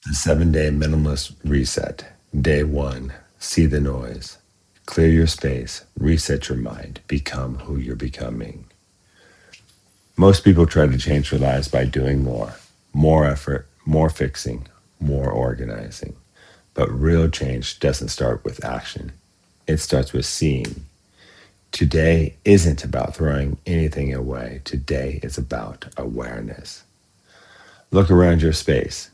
The 7-day minimalist reset. Day 1. See the noise. Clear your space. Reset your mind. Become who you're becoming. Most people try to change their lives by doing more effort, more fixing, more organizing. But real change doesn't start with action. It starts with seeing. Today isn't about throwing anything away. Today is about awareness. Look around your space.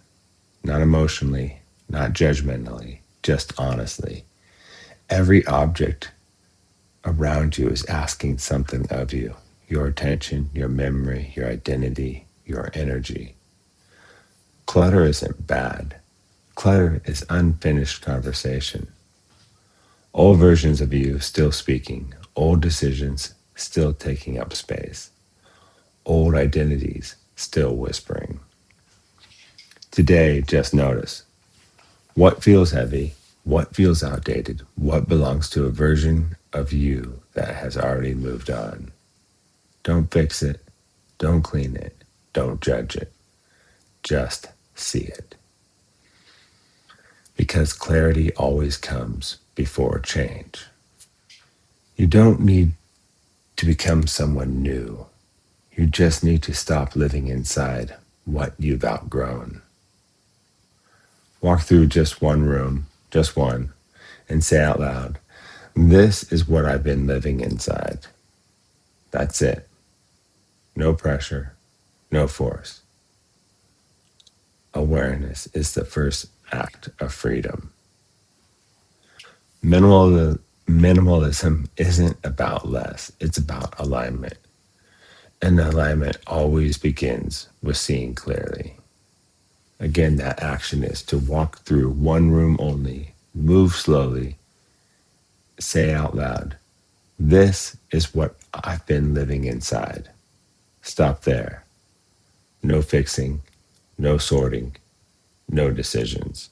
Not emotionally, not judgmentally, just honestly. Every object around you is asking something of you: your attention, your memory, your identity, your energy. Clutter isn't bad. Clutter is unfinished conversation. Old versions of you still speaking, old decisions still taking up space, old identities still whispering. Today, just notice what feels heavy, what feels outdated, what belongs to a version of you that has already moved on. Don't fix it, don't clean it, don't judge it. Just see it. Because clarity always comes before change. You don't need to become someone new. You just need to stop living inside what you've outgrown. Walk through just one room, just one, and say out loud, "This is what I've been living inside." That's it. No pressure, no force. Awareness is the first act of freedom. Minimalism isn't about less, it's about alignment. And alignment always begins with seeing clearly. Again, that action is to walk through one room only, move slowly, say out loud, "This is what I've been living inside." Stop there. No fixing, no sorting, no decisions.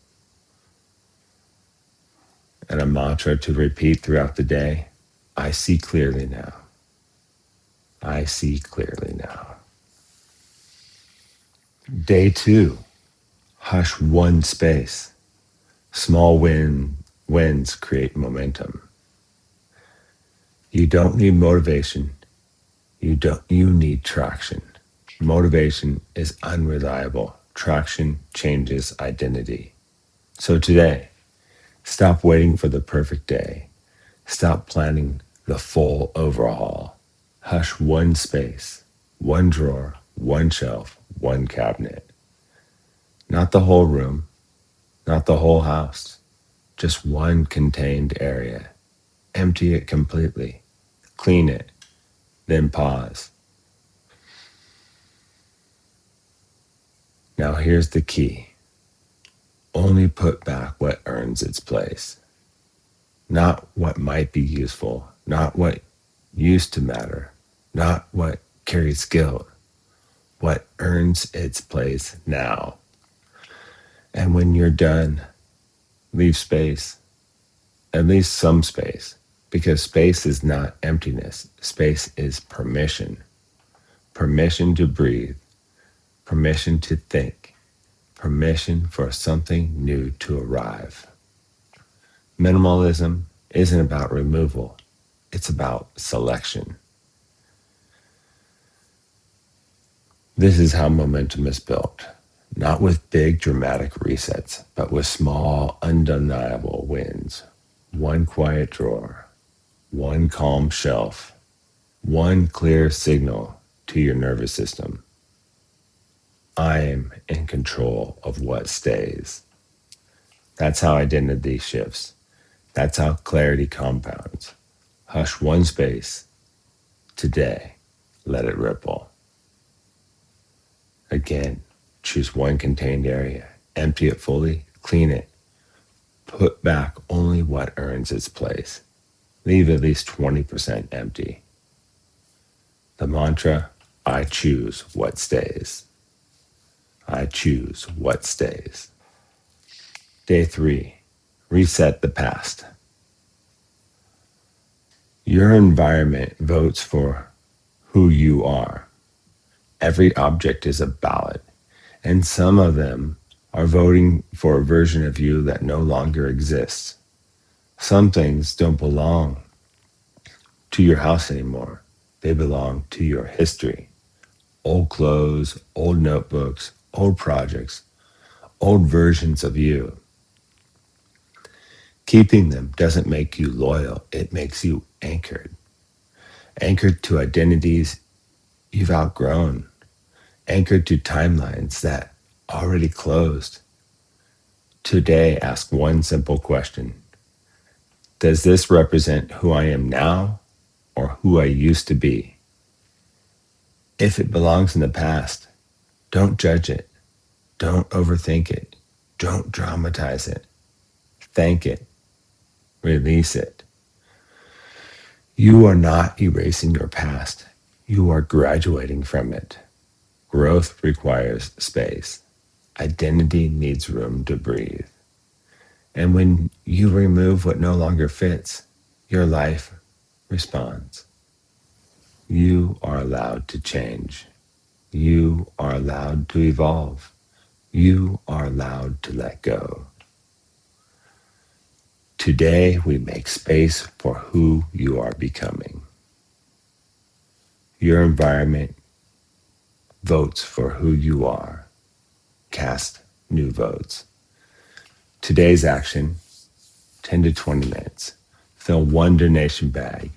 And a mantra to repeat throughout the day: I see clearly now. I see clearly now. Day 2, hush one space. Small wins create momentum. You don't need motivation. You need traction. Motivation is unreliable. Traction changes identity. So today, stop waiting for the perfect day. Stop planning the full overhaul. Hush one space, one drawer, one shelf, one cabinet. Not the whole room, not the whole house, just one contained area. Empty it completely. Clean it. Then pause. Now here's the key. Only put back what earns its place. Not what might be useful, not what used to matter, not what carries guilt, what earns its place now. And when you're done, leave space, at least some space, because space is not emptiness. Space is permission. Permission to breathe, permission to think, permission for something new to arrive. Minimalism isn't about removal, it's about selection. This is how momentum is built, not with big dramatic resets, but with small, undeniable wins. One quiet drawer, one calm shelf, one clear signal to your nervous system. I am in control of what stays. That's how identity shifts. That's how clarity compounds. Hush one space. Today, let it ripple. Again, choose one contained area. Empty it fully. Clean it. Put back only what earns its place. Leave at least 20% empty. The mantra: I choose what stays. I choose what stays. Day 3, reset the past. Your environment votes for who you are. Every object is a ballot, and some of them are voting for a version of you that no longer exists. Some things don't belong to your house anymore. They belong to your history. Old clothes, old notebooks, old projects, old versions of you. Keeping them doesn't make you loyal. It makes you anchored. Anchored to identities you've outgrown. Anchored to timelines that already closed. Today, ask one simple question. Does this represent who I am now or who I used to be? If it belongs in the past, don't judge it. Don't overthink it. Don't dramatize it. Thank it. Release it. You are not erasing your past. You are graduating from it. Growth requires space. Identity needs room to breathe. And when you remove what no longer fits, your life responds. You are allowed to change. You are allowed to evolve. You are allowed to let go. Today, we make space for who you are becoming. Your environment votes for who you are. Cast new votes. Today's action, 10 to 20 minutes. Fill one donation bag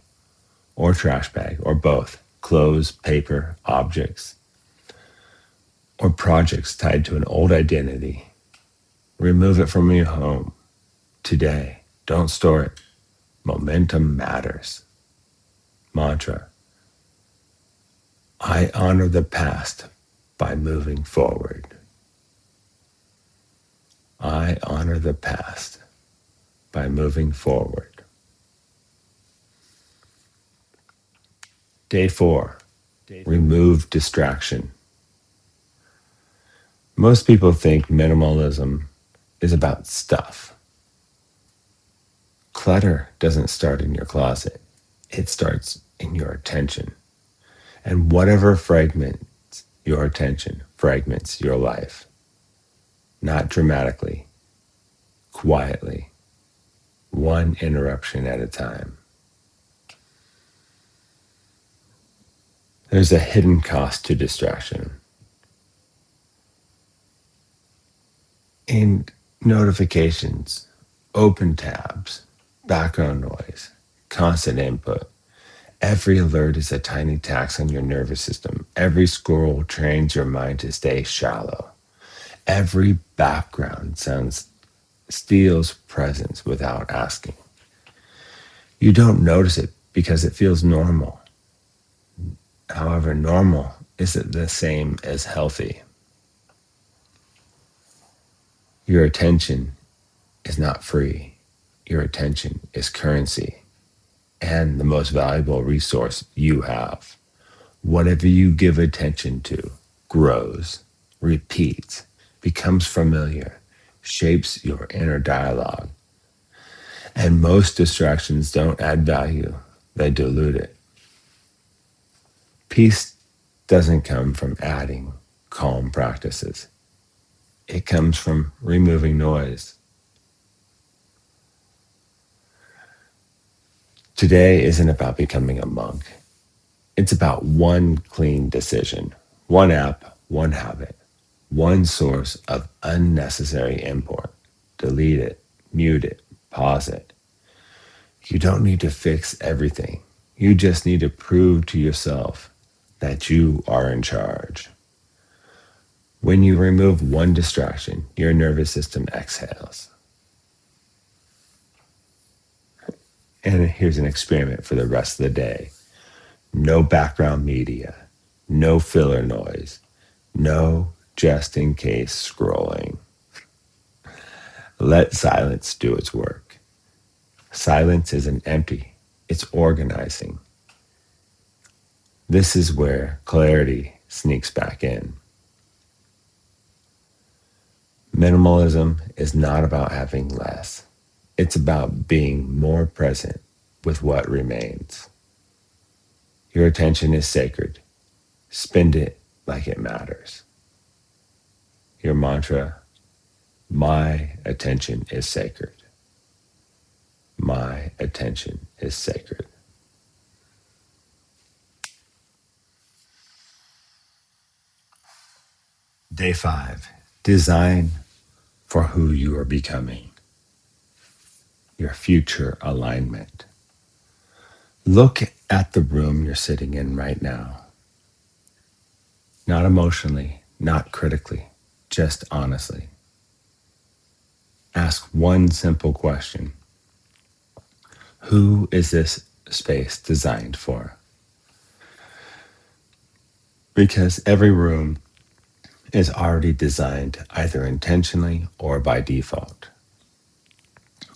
or trash bag or both, clothes, paper, objects, or projects tied to an old identity. Remove it from your home today. Don't store it. Momentum matters. Mantra. I honor the past by moving forward. I honor the past by moving forward. Day 4. Remove distraction. Most people think minimalism is about stuff. Clutter doesn't start in your closet. It starts in your attention. And whatever fragments your attention fragments your life. Not dramatically, quietly, one interruption at a time. There's a hidden cost to distraction. In notifications, open tabs, background noise, constant input. Every alert is a tiny tax on your nervous system. Every scroll trains your mind to stay shallow. Every background sound steals presence without asking. You don't notice it because it feels normal. However, normal isn't the same as healthy. Your attention is not free. Your attention is currency and the most valuable resource you have. Whatever you give attention to grows, repeats, becomes familiar, shapes your inner dialogue. And most distractions don't add value, they dilute it. Peace doesn't come from adding calm practices. It comes from removing noise. Today isn't about becoming a monk. It's about one clean decision, one app, one habit, one source of unnecessary import. Delete it, mute it, pause it. You don't need to fix everything. You just need to prove to yourself that you are in charge. When you remove one distraction, your nervous system exhales. And here's an experiment for the rest of the day. No background media, no filler noise, no just in case scrolling. Let silence do its work. Silence isn't empty, it's organizing. This is where clarity sneaks back in. Minimalism is not about having less. It's about being more present with what remains. Your attention is sacred. Spend it like it matters. Your mantra, My attention is sacred. My attention is sacred. Day 5. Design for who you are becoming. Your future alignment. Look at the room you're sitting in right now. Not emotionally, not critically, just honestly. Ask one simple question. Who is this space designed for? Because every room is already designed either intentionally or by default.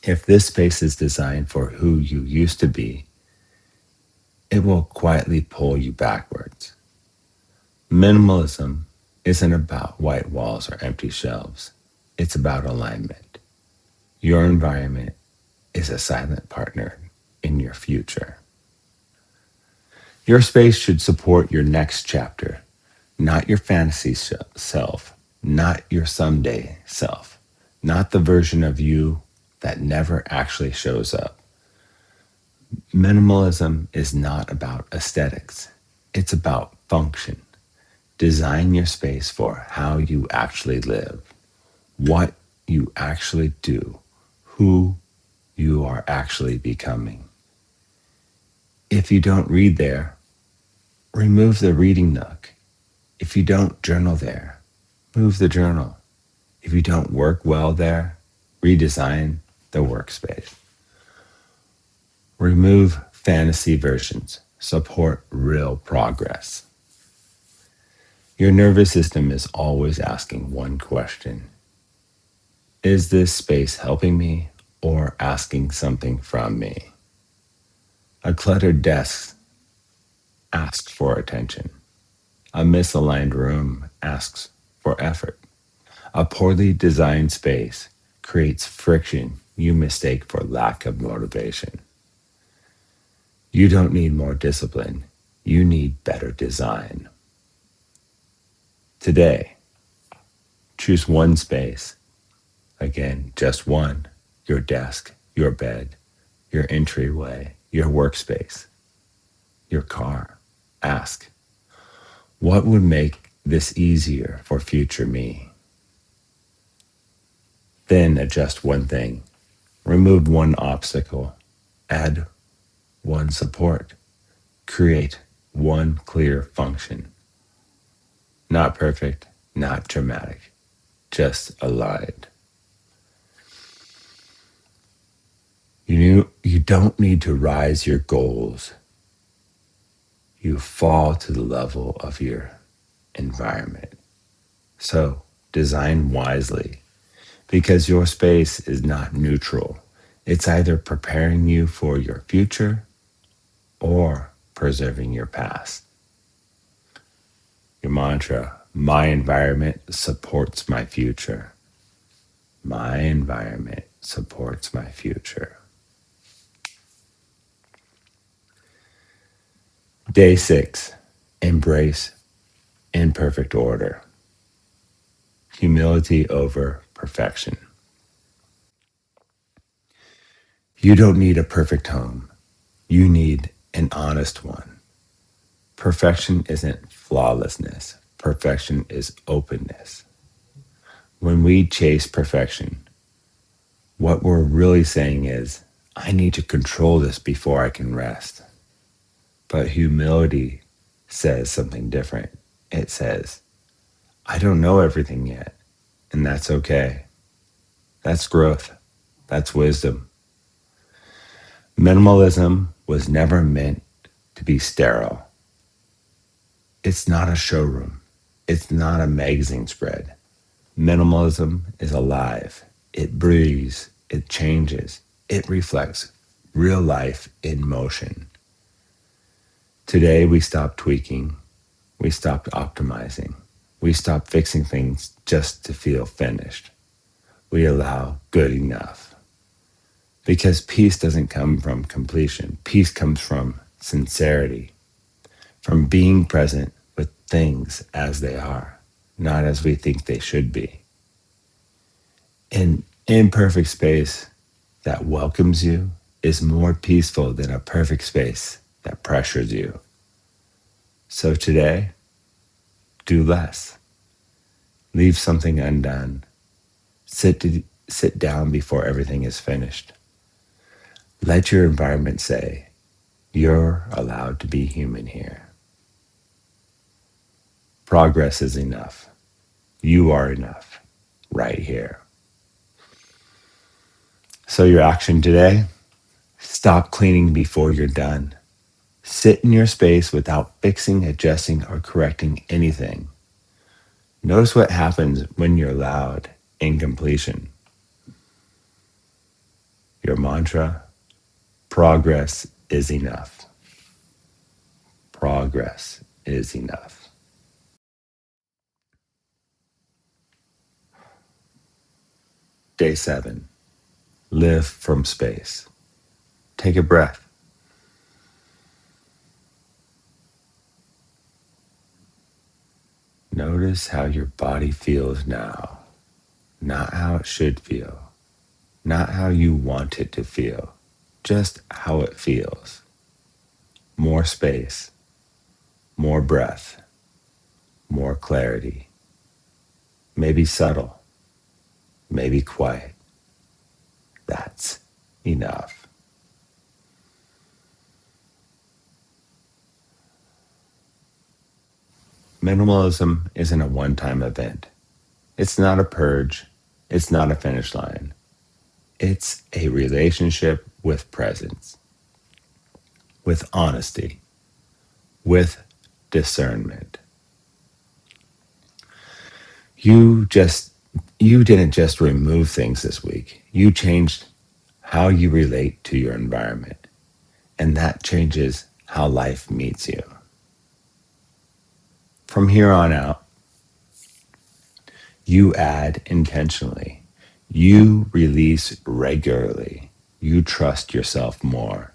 If this space is designed for who you used to be, it will quietly pull you backwards. Minimalism isn't about white walls or empty shelves. It's about alignment. Your environment is a silent partner in your future. Your space should support your next chapter, not your fantasy self, not your someday self, not the version of you that never actually shows up. Minimalism is not about aesthetics. It's about function. Design your space for how you actually live, what you actually do, who you are actually becoming. If you don't read there, remove the reading nook. If you don't journal there, move the journal. If you don't work well there, redesign the workspace. Remove fantasy versions. Support real progress. Your nervous system is always asking one question. Is this space helping me or asking something from me? A cluttered desk asks for attention. A misaligned room asks for effort. A poorly designed space creates friction you mistake for lack of motivation. You don't need more discipline. You need better design. Today, choose one space. Again, just one. Your desk, your bed, your entryway, your workspace, your car. Ask, what would make this easier for future me? Then adjust one thing. Remove one obstacle. Add one support. Create one clear function. Not perfect, not dramatic, just aligned. You don't need to rise your goals. You fall to the level of your environment. So design wisely because your space is not neutral. It's either preparing you for your future or preserving your past. Your mantra, my environment supports my future. My environment supports my future. Day 6, embrace imperfect order. Humility over perfection. You don't need a perfect home. You need an honest one. Perfection isn't flawlessness. Perfection is openness. When we chase perfection, what we're really saying is, I need to control this before I can rest. But humility says something different. It says, I don't know everything yet, and that's okay. That's growth. That's wisdom. Minimalism was never meant to be sterile. It's not a showroom. It's not a magazine spread. Minimalism is alive. It breathes. It changes. It reflects real life in motion. Today, we stop tweaking. We stopped optimizing. We stopped fixing things just to feel finished. We allow good enough. Because peace doesn't come from completion. Peace comes from sincerity, from being present with things as they are, not as we think they should be. An imperfect space that welcomes you is more peaceful than a perfect space that pressures you. So today, do less. Leave something undone. Sit down before everything is finished. Let your environment say, you're allowed to be human here. Progress is enough. You are enough right here. So your action today, stop cleaning before you're done. Sit in your space without fixing, adjusting, or correcting anything. Notice what happens when you're loud in completion. Your mantra, progress is enough. Progress is enough. Day 7, live from space. Take a breath. Notice how your body feels now, not how it should feel, not how you want it to feel, just how it feels. More space, more breath, more clarity. Maybe subtle, maybe quiet. That's enough. Minimalism isn't a one-time event. It's not a purge. It's not a finish line. It's a relationship with presence, with honesty, with discernment. You just you didn't just remove things this week. You changed how you relate to your environment, and that changes how life meets you. From here on out, you add intentionally. You release regularly. You trust yourself more.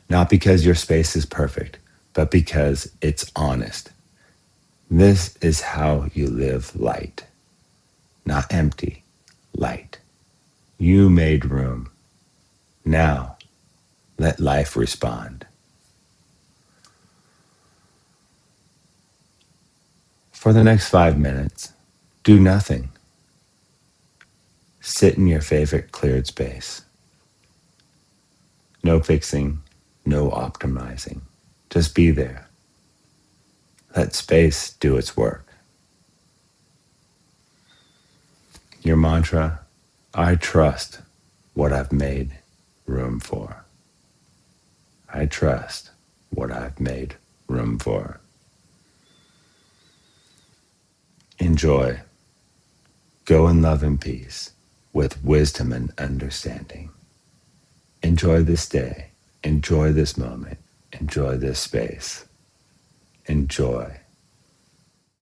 Not because your space is perfect, but because it's honest. This is how you live light, not empty, light. You made room. Now, let life respond. For the next 5 minutes, do nothing. Sit in your favorite cleared space. No fixing, no optimizing. Just be there. Let space do its work. Your mantra, I trust what I've made room for. I trust what I've made room for. Enjoy. Go in love and peace with wisdom and understanding. Enjoy this day. Enjoy this moment. Enjoy this space. Enjoy.